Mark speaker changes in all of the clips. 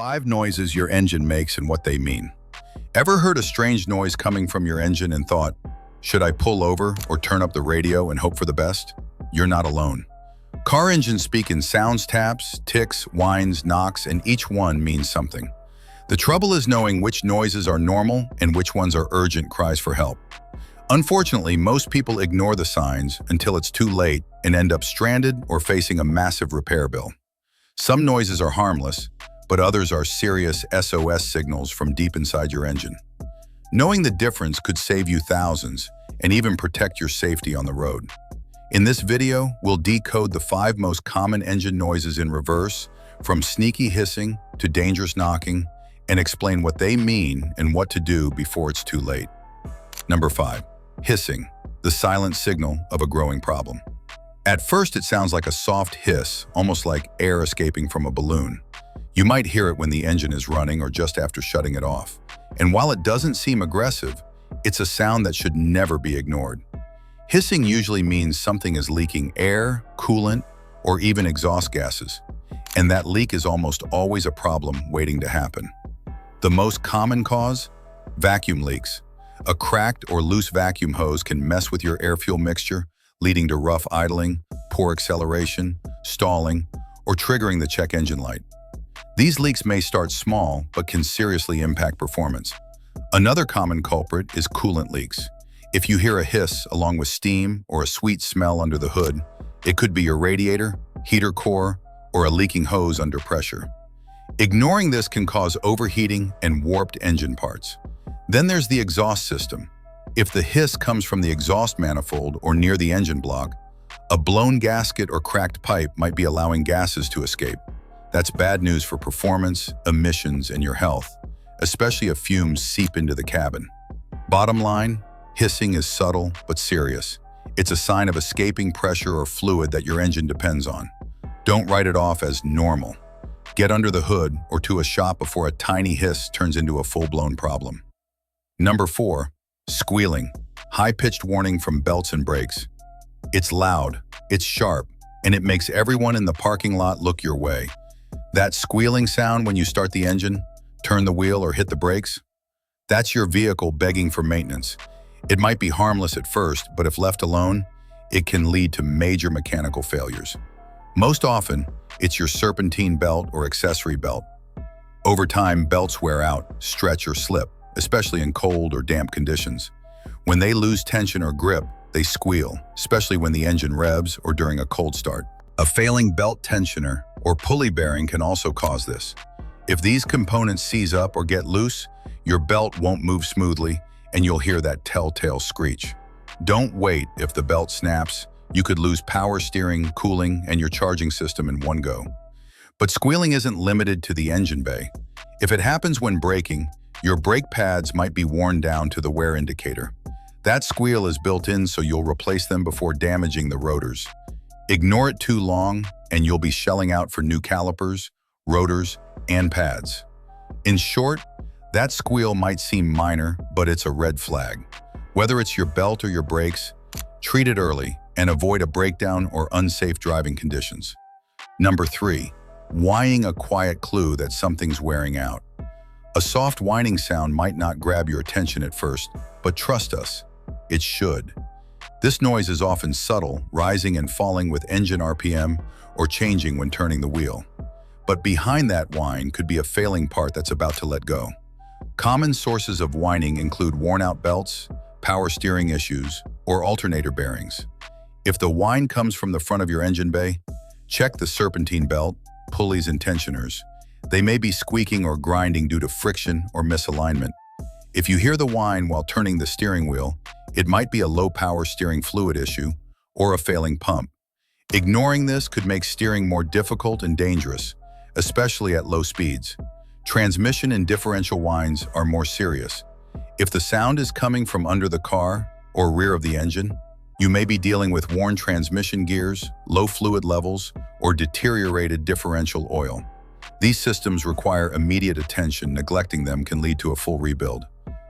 Speaker 1: 5 noises your engine makes and what they mean. Ever heard a strange noise coming from your engine and thought, should I pull over or turn up the radio and hope for the best? You're not alone. Car engines speak in sounds, taps, ticks, whines, knocks, and each one means something. The trouble is knowing which noises are normal and which ones are urgent cries for help. Unfortunately, most people ignore the signs until it's too late and end up stranded or facing a massive repair bill. Some noises are harmless, but others are serious SOS signals from deep inside your engine. Knowing the difference could save you thousands and even protect your safety on the road. In this video, we'll decode the 5 most common engine noises in reverse, from sneaky hissing to dangerous knocking, and explain what they mean and what to do before it's too late. Number 5. Hissing, the silent signal of a growing problem. At first, it sounds like a soft hiss, almost like air escaping from a balloon. You might hear it when the engine is running or just after shutting it off. And while it doesn't seem aggressive, it's a sound that should never be ignored. Hissing usually means something is leaking air, coolant, or even exhaust gases. And that leak is almost always a problem waiting to happen. The most common cause? Vacuum leaks. A cracked or loose vacuum hose can mess with your air-fuel mixture, leading to rough idling, poor acceleration, stalling, or triggering the check engine light. These leaks may start small, but can seriously impact performance. Another common culprit is coolant leaks. If you hear a hiss along with steam or a sweet smell under the hood, it could be your radiator, heater core, or a leaking hose under pressure. Ignoring this can cause overheating and warped engine parts. Then there's the exhaust system. If the hiss comes from the exhaust manifold or near the engine block, a blown gasket or cracked pipe might be allowing gases to escape. That's bad news for performance, emissions, and your health, especially if fumes seep into the cabin. Bottom line, hissing is subtle but serious. It's a sign of escaping pressure or fluid that your engine depends on. Don't write it off as normal. Get under the hood or to a shop before a tiny hiss turns into a full-blown problem. Number 4. Squealing, high-pitched warning from belts and brakes. It's loud, it's sharp, and it makes everyone in the parking lot look your way. That squealing sound when you start the engine, turn the wheel, or hit the brakes? That's your vehicle begging for maintenance. It might be harmless at first, but if left alone, it can lead to major mechanical failures. Most often, it's your serpentine belt or accessory belt. Over time, belts wear out, stretch, or slip, especially in cold or damp conditions. When they lose tension or grip, they squeal, especially when the engine revs or during a cold start. A failing belt tensioner or pulley bearing can also cause this. If these components seize up or get loose, your belt won't move smoothly and you'll hear that telltale screech. Don't wait. If the belt snaps, you could lose power steering, cooling, and your charging system in one go. But squealing isn't limited to the engine bay. If it happens when braking, your brake pads might be worn down to the wear indicator. That squeal is built in, so you'll replace them before damaging the rotors. Ignore it too long, and you'll be shelling out for new calipers, rotors, and pads. In short, that squeal might seem minor, but it's a red flag. Whether it's your belt or your brakes, treat it early and avoid a breakdown or unsafe driving conditions. Number 3. Whining, a quiet clue that something's wearing out. A soft whining sound might not grab your attention at first, but trust us, it should. This noise is often subtle, rising and falling with engine RPM or changing when turning the wheel. But behind that whine could be a failing part that's about to let go. Common sources of whining include worn-out belts, power steering issues, or alternator bearings. If the whine comes from the front of your engine bay, check the serpentine belt, pulleys, and tensioners. They may be squeaking or grinding due to friction or misalignment. If you hear the whine while turning the steering wheel, it might be a low-power steering fluid issue or a failing pump. Ignoring this could make steering more difficult and dangerous, especially at low speeds. Transmission and differential whines are more serious. If the sound is coming from under the car or rear of the engine, you may be dealing with worn transmission gears, low fluid levels, or deteriorated differential oil. These systems require immediate attention. Neglecting them can lead to a full rebuild.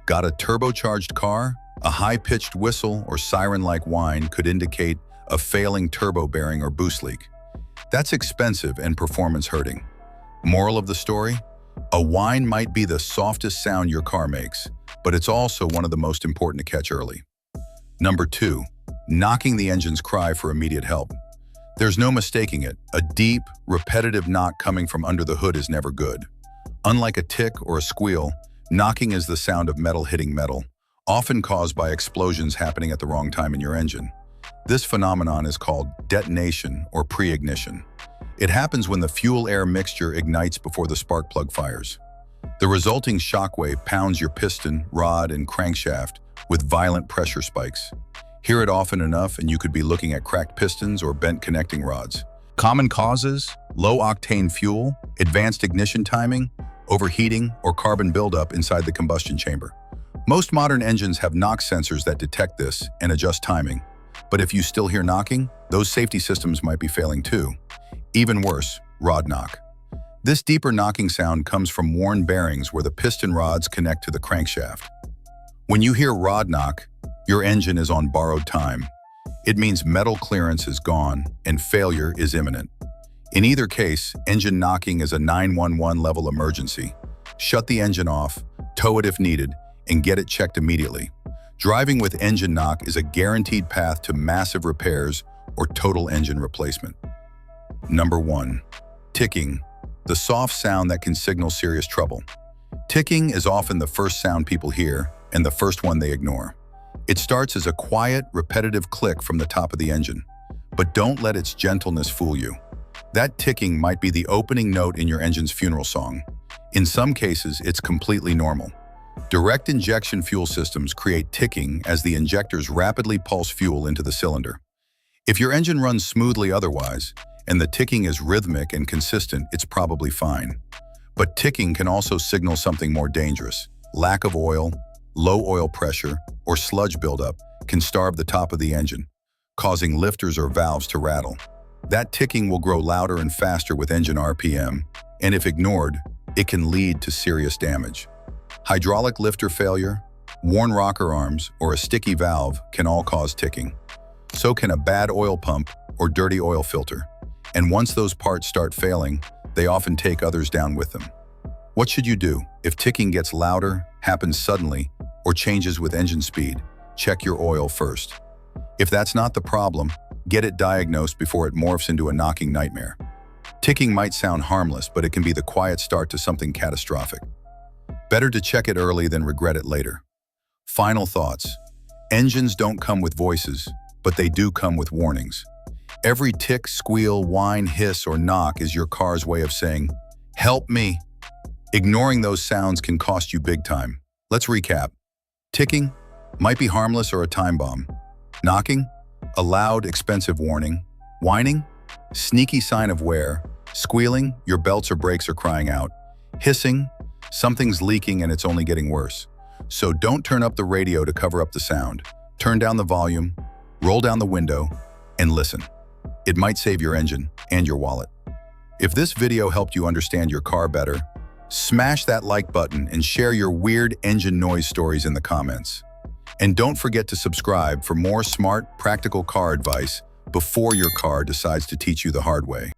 Speaker 1: Got a turbocharged car? A high-pitched whistle or siren-like whine could indicate a failing turbo bearing or boost leak. That's expensive and performance hurting. Moral of the story? A whine might be the softest sound your car makes, but it's also one of the most important to catch early. Number 2, knocking the engine's cry for immediate help. There's no mistaking it. A deep, repetitive knock coming from under the hood is never good. Unlike a tick or a squeal, knocking is the sound of metal hitting metal, often caused by explosions happening at the wrong time in your engine. This phenomenon is called detonation or pre-ignition. It happens when the fuel-air mixture ignites before the spark plug fires. The resulting shockwave pounds your piston, rod, and crankshaft with violent pressure spikes. Hear it often enough and you could be looking at cracked pistons or bent connecting rods. Common causes: low-octane fuel, advanced ignition timing, overheating, or carbon buildup inside the combustion chamber. Most modern engines have knock sensors that detect this and adjust timing. But if you still hear knocking, those safety systems might be failing too. Even worse, rod knock. This deeper knocking sound comes from worn bearings where the piston rods connect to the crankshaft. When you hear rod knock, your engine is on borrowed time. It means metal clearance is gone and failure is imminent. In either case, engine knocking is a 911 level emergency. Shut the engine off, tow it if needed, and get it checked immediately. Driving with engine knock is a guaranteed path to massive repairs or total engine replacement. Number 1, ticking, the soft sound that can signal serious trouble. Ticking is often the first sound people hear and the first one they ignore. It starts as a quiet, repetitive click from the top of the engine, but don't let its gentleness fool you. That ticking might be the opening note in your engine's funeral song. In some cases, it's completely normal. Direct injection fuel systems create ticking as the injectors rapidly pulse fuel into the cylinder. If your engine runs smoothly otherwise, and the ticking is rhythmic and consistent, it's probably fine. But ticking can also signal something more dangerous. Lack of oil, low oil pressure, or sludge buildup can starve the top of the engine, causing lifters or valves to rattle. That ticking will grow louder and faster with engine RPM, and if ignored, it can lead to serious damage. Hydraulic lifter failure, worn rocker arms, or a sticky valve can all cause ticking. So can a bad oil pump or dirty oil filter. And once those parts start failing, they often take others down with them. What should you do? If ticking gets louder, happens suddenly, or changes with engine speed, check your oil first. If that's not the problem, get it diagnosed before it morphs into a knocking nightmare. Ticking might sound harmless, but it can be the quiet start to something catastrophic. Better to check it early than regret it later. Final thoughts. Engines don't come with voices, but they do come with warnings. Every tick, squeal, whine, hiss, or knock is your car's way of saying, "Help me." Ignoring those sounds can cost you big time. Let's recap. Ticking might be harmless or a time bomb. Knocking, a loud, expensive warning. Whining, sneaky sign of wear. Squealing, your belts or brakes are crying out. Hissing, something's leaking and it's only getting worse. So don't turn up the radio to cover up the sound. Turn down the volume, roll down the window, and listen. It might save your engine and your wallet. If this video helped you understand your car better, smash that like button and share your weird engine noise stories in the comments. And don't forget to subscribe for more smart, practical car advice before your car decides to teach you the hard way.